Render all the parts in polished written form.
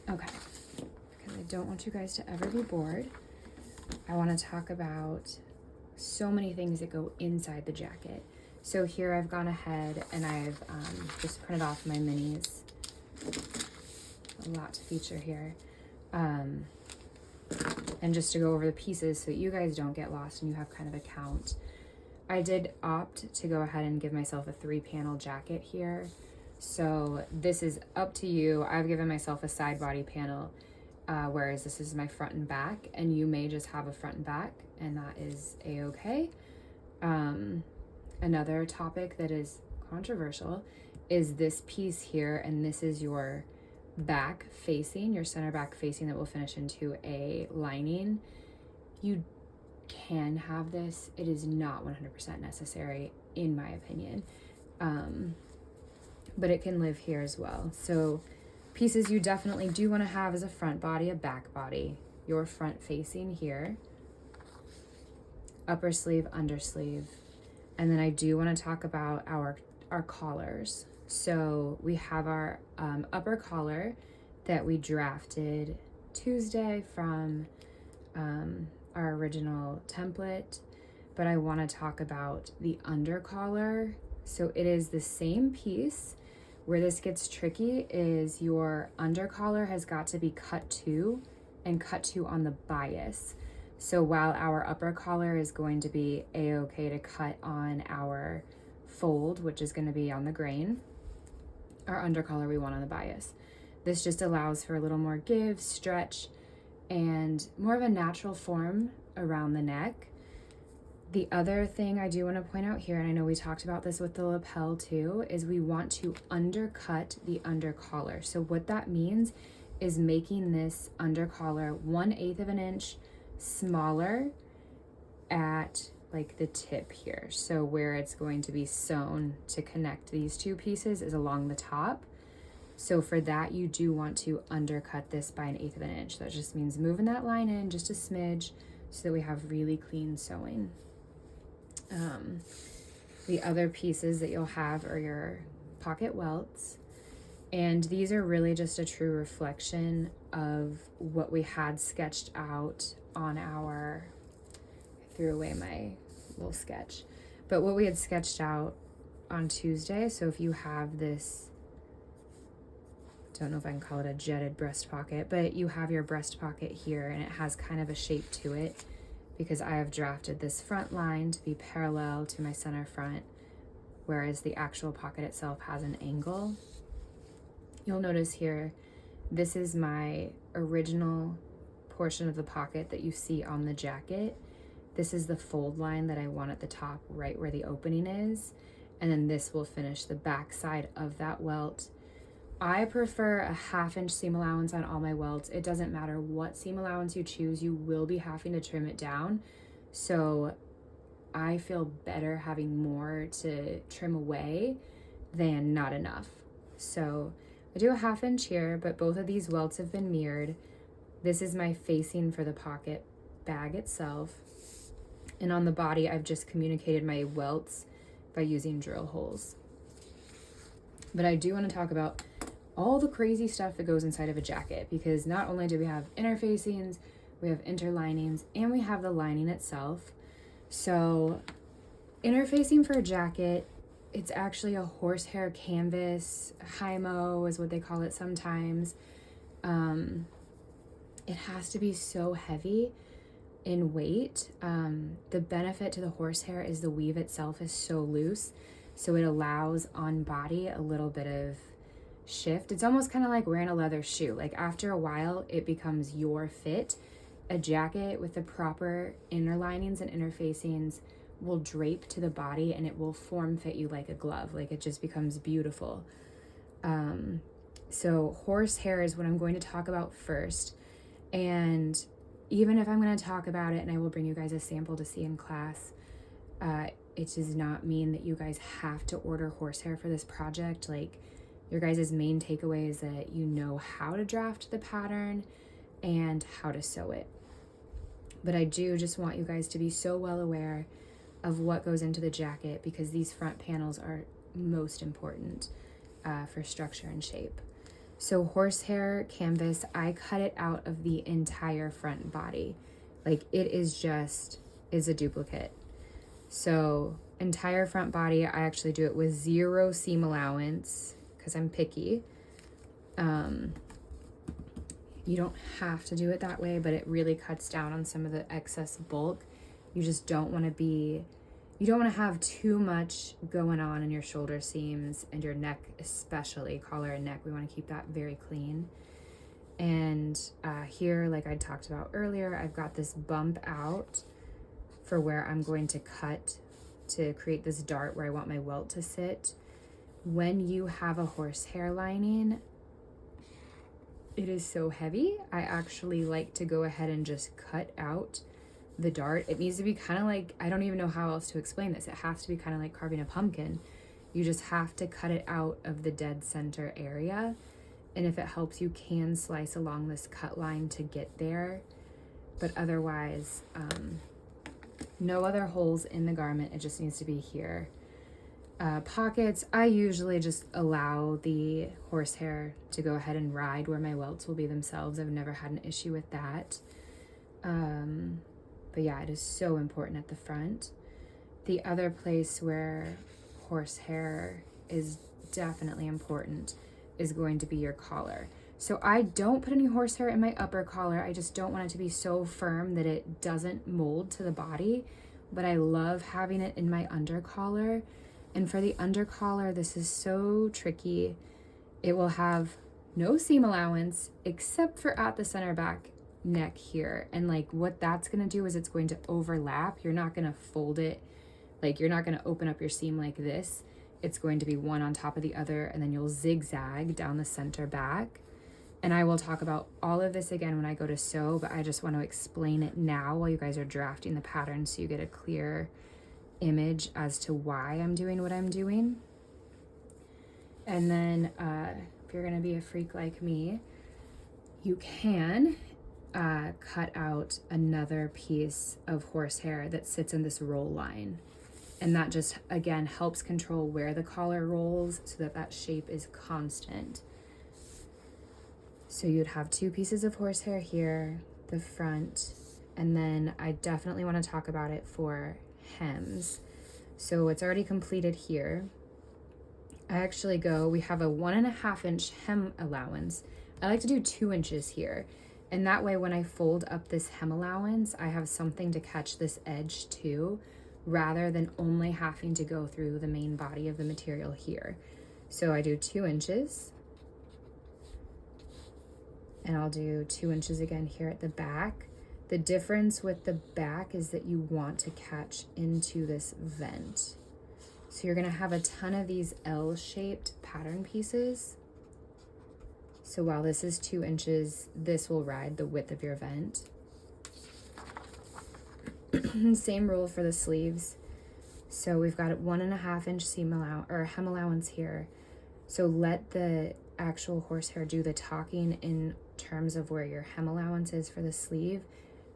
Okay, because I don't want you guys to ever be bored. I want to talk about so many things that go inside the jacket. So here I've gone ahead and I've just printed off my minis. A lot to feature here. And just to go over the pieces so that you guys don't get lost and you have kind of a count. I did opt to go ahead and give myself a 3-panel jacket here. So this is up to you. I've given myself a side body panel, whereas this is my front and back, and you may just have a front and back, and that is a-okay. Another topic that is controversial is this piece here, and this is your back facing, your center back facing that will finish into a lining. You can have this. It is not 100% necessary in my opinion, but it can live here as well. So pieces you definitely do want to have is a front body, a back body, your front facing here, upper sleeve, under sleeve, and then I do want to talk about our collars. So we have our upper collar that we drafted Tuesday from our original template, but I want to talk about the under collar. So it is the same piece. Where this gets tricky is your under collar has got to be cut to and cut to on the bias. So while our upper collar is going to be a-okay to cut on our fold, which is going to be on the grain, our under collar we want on the bias. This just allows for a little more give, stretch, and more of a natural form around the neck. The other thing I do want to point out here, and I know we talked about this with the lapel too, is we want to undercut the under collar. So what that means is making this under collar 1/8 of an inch smaller at like the tip here. So where it's going to be sewn to connect these two pieces is along the top. So for that, you do want to undercut this by 1/8 of an inch. That just means moving that line in just a smidge so that we have really clean sewing. The other pieces that you'll have are your pocket welts, and these are really just a true reflection of what we had sketched out on our, I threw away my little sketch, but what we had sketched out on Tuesday. So if you have this, don't know if I can call it a jetted breast pocket, but you have your breast pocket here and it has kind of a shape to it because I have drafted this front line to be parallel to my center front, whereas the actual pocket itself has an angle. You'll notice here, this is my original portion of the pocket that you see on the jacket. This is the fold line that I want at the top, right where the opening is. And then this will finish the back side of that welt. I prefer a 1/2 inch seam allowance on all my welts. It doesn't matter what seam allowance you choose, you will be having to trim it down. So I feel better having more to trim away than not enough. So I do a 1/2 inch here, but both of these welts have been mirrored. This is my facing for the pocket bag itself. And on the body, I've just communicated my welts by using drill holes. But I do want to talk about all the crazy stuff that goes inside of a jacket, because not only do we have interfacings, we have interlinings, and we have the lining itself. So interfacing for a jacket, it's actually a horsehair canvas, hymo is what they call it sometimes. It has to be so heavy in weight. The benefit to the horsehair is the weave itself is so loose, so it allows on body a little bit of shift. It's almost kind of like wearing a leather shoe. Like after a while, it becomes your fit. A jacket with the proper inner linings and interfacings will drape to the body and it will form fit you like a glove. Like it just becomes beautiful. So horsehair is what I'm going to talk about first. And even if I'm going to talk about it, and I will bring you guys a sample to see in class, it does not mean that you guys have to order horsehair for this project. Like your guys' main takeaway is that you know how to draft the pattern and how to sew it. But I do just want you guys to be so well aware of what goes into the jacket, because these front panels are most important for structure and shape. So horsehair canvas, I cut it out of the entire front body. Like it is a duplicate. So entire front body, I actually do it with 0 seam allowance because I'm picky. You don't have to do it that way, but it really cuts down on some of the excess bulk. You just don't want to have too much going on in your shoulder seams and your neck, especially collar and neck. We want to keep that very clean. And here, like I talked about earlier, I've got this bump out for where I'm going to cut to create this dart where I want my welt to sit. When you have a horsehair lining, it is so heavy. I actually like to go ahead and just cut out the dart. It needs to be kind of like, I don't even know how else to explain this. It has to be kind of like carving a pumpkin. You just have to cut it out of the dead center area. And if it helps, you can slice along this cut line to get there. But otherwise, no other holes in the garment. It just needs to be here. Pockets, I usually just allow the horsehair to go ahead and ride where my welts will be themselves. I've never had an issue with that. But yeah, it is so important at the front. The other place where horsehair is definitely important is going to be your collar. So I don't put any horsehair in my upper collar. I just don't want it to be so firm that it doesn't mold to the body. But I love having it in my under collar. And for the under collar, this is so tricky. It will have no seam allowance except for at the center back neck here. And like what that's going to do is it's going to overlap. You're not going to fold it. Like you're not going to open up your seam like this. It's going to be one on top of the other, and then you'll zigzag down the center back. And I will talk about all of this again when I go to sew, but I just want to explain it now while you guys are drafting the pattern so you get a clear image as to why I'm doing what I'm doing. And then if you're going to be a freak like me, you can cut out another piece of horsehair that sits in this roll line. And that just, again, helps control where the collar rolls so that that shape is constant. So you'd have 2 pieces of horsehair here, the front, and then I definitely want to talk about it for hems. So it's already completed here. I actually we have a 1.5 inch hem allowance. I like to do 2 inches here. And that way when I fold up this hem allowance, I have something to catch this edge too, rather than only having to go through the main body of the material here. So I do 2 inches. And I'll do 2 inches again here at the back. The difference with the back is that you want to catch into this vent. So you're gonna have a ton of these L-shaped pattern pieces. So while this is 2 inches, this will ride the width of your vent. Same rule for the sleeves. So we've got a 1.5 inch seam hem allowance here. So let the actual horsehair do the talking in terms of where your hem allowance is for the sleeve.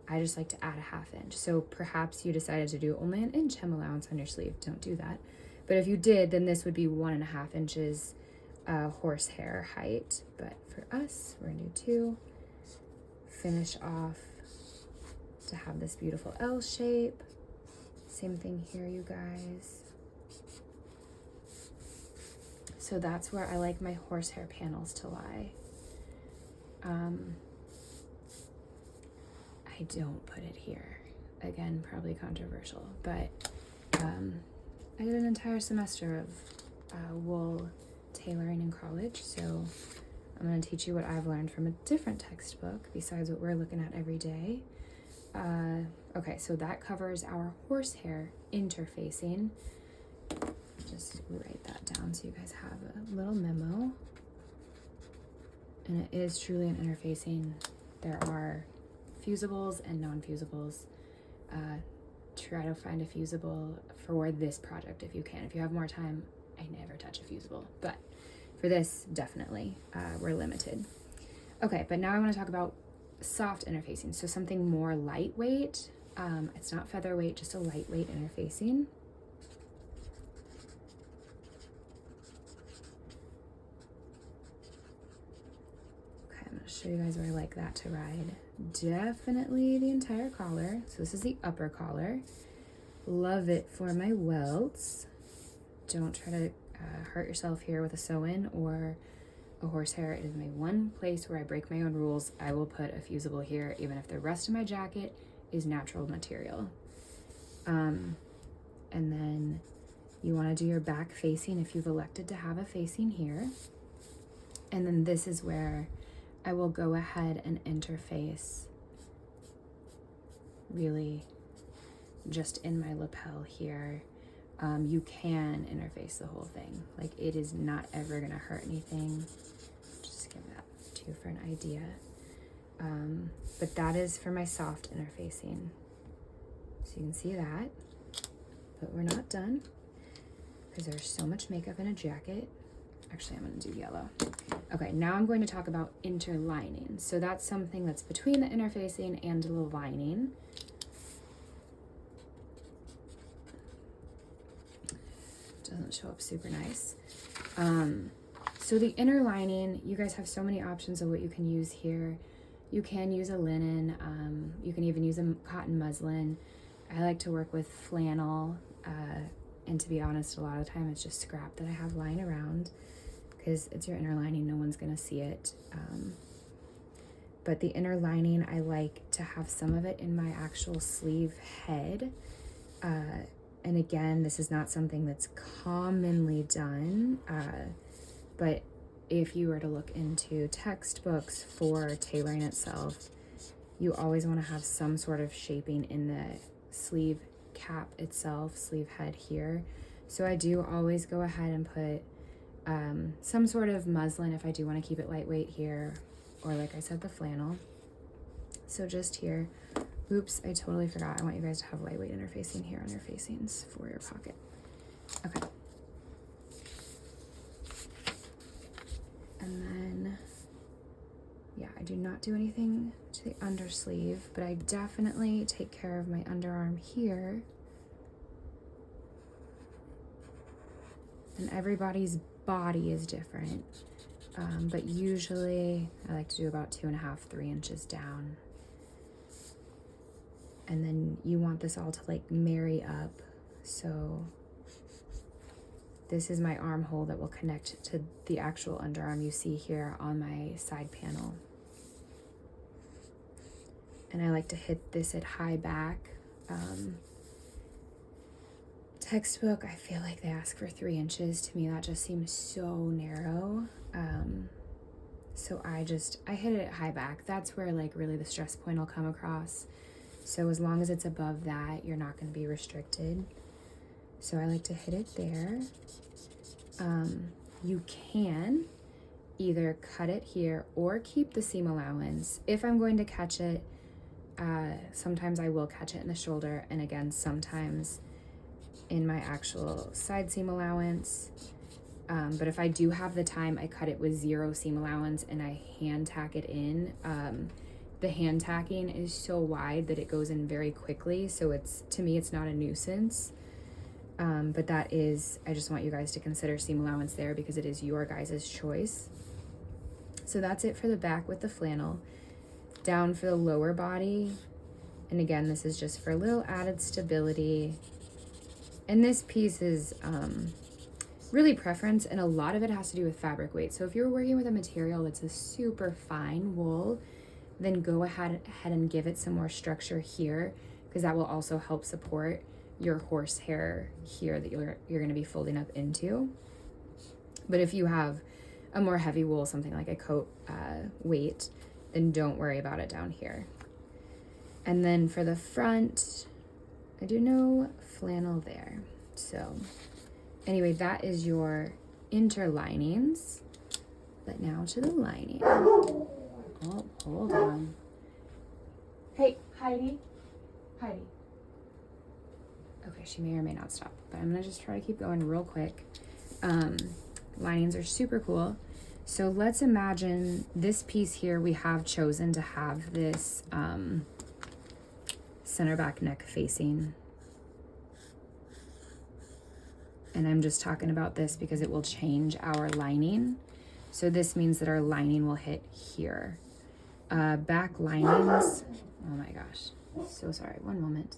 I just like to add a 1/2 inch. So perhaps you decided to do only 1 inch hem allowance on your sleeve. Don't do that. But if you did, then this would be 1.5 inches horsehair height. But for us, we're gonna do 2. Finish off to have this beautiful L shape. Same thing here, you guys. So that's where I like my horsehair panels to lie. I don't put it here. Again, probably controversial, but I did an entire semester of wool tailoring in college, so I'm going to teach you what I've learned from a different textbook besides what we're looking at every day. Okay, so that covers our horsehair interfacing. Just write that down so you guys have a little memo. And it is truly an interfacing. There are fusibles and non-fusibles. Try to find a fusible for this project if you can. If you have more time, I never touch a fusible, but for this, definitely, we're limited. Okay, but now I want to talk about soft interfacing, so something more lightweight. It's not featherweight, just a lightweight interfacing. show you guys where I like that to ride. Definitely the entire collar. So this is the upper collar. Love it for my welts. Don't try to hurt yourself here with a sew-in or a horsehair. It is my one place where I break my own rules. I will put a fusible here, even if the rest of my jacket is natural material. And then you want to do your back facing if you've elected to have a facing here. And then this is where I will go ahead and interface really just in my lapel here. You can interface the whole thing. Like, it is not ever gonna hurt anything. Just give that to you for an idea. But that is for my soft interfacing. So you can see that, but we're not done because there's so much makeup in a jacket. Actually, I'm gonna do yellow. Okay, now I'm going to talk about interlining. So that's something that's between the interfacing and the lining. Doesn't show up super nice. So the inner lining, you guys have so many options of what you can use here. You can use a linen, you can even use a cotton muslin. I like to work with flannel, and to be honest, a lot of the time it's just scrap that I have lying around because it's your inner lining, no one's gonna see it. But the inner lining, I like to have some of it in my actual sleeve head. And again, this is not something that's commonly done, but if you were to look into textbooks for tailoring itself, you always want to have some sort of shaping in the sleeve cap itself, sleeve head here. So I do always go ahead and put some sort of muslin if I do want to keep it lightweight here, or like I said, the flannel. So just here. Oops, I totally forgot. I want you guys to have lightweight interfacing here on your facings for your pocket. Okay. And then, yeah, I do not do anything to the undersleeve, but I definitely take care of my underarm here. And everybody's body is different, but usually I like to do about 2.5, 3 inches down. And then you want this all to like marry up. So this is my armhole that will connect to the actual underarm you see here on my side panel. And I like to hit this at high back. Textbook, I feel like they ask for 3 inches. To me, that just seems so narrow. So I hit it at high back. That's where like really the stress point will come across. So as long as it's above that, you're not going to be restricted. So I like to hit it there. You can either cut it here or keep the seam allowance. If I'm going to catch it, sometimes I will catch it in the shoulder, and again, sometimes in my actual side seam allowance. But if I do have the time, I cut it with 0 seam allowance and I hand tack it in. The hand tacking is so wide that it goes in very quickly, so to me it's not a nuisance. But that is, I just want you guys to consider seam allowance there because it is your guys' choice. So that's it for the back with the flannel. Down for the lower body, and again, this is just for a little added stability. And this piece is really preference, and a lot of it has to do with fabric weight. So if you're working with a material that's a super fine wool, then go ahead and give it some more structure here, because that will also help support your horsehair here that you're going to be folding up into. But if you have a more heavy wool, something like a coat weight, then don't worry about it down here. And then for the front, I do no flannel there. So anyway, that is your interlinings. But now to the lining. Oh, hold on. Hey, Heidi. Heidi. Okay, she may or may not stop, but I'm gonna just try to keep going real quick. Linings are super cool. So let's imagine this piece here, we have chosen to have this center back neck facing. And I'm just talking about this because it will change our lining. So this means that our lining will hit here. back linings. Oh my gosh. So sorry. One moment.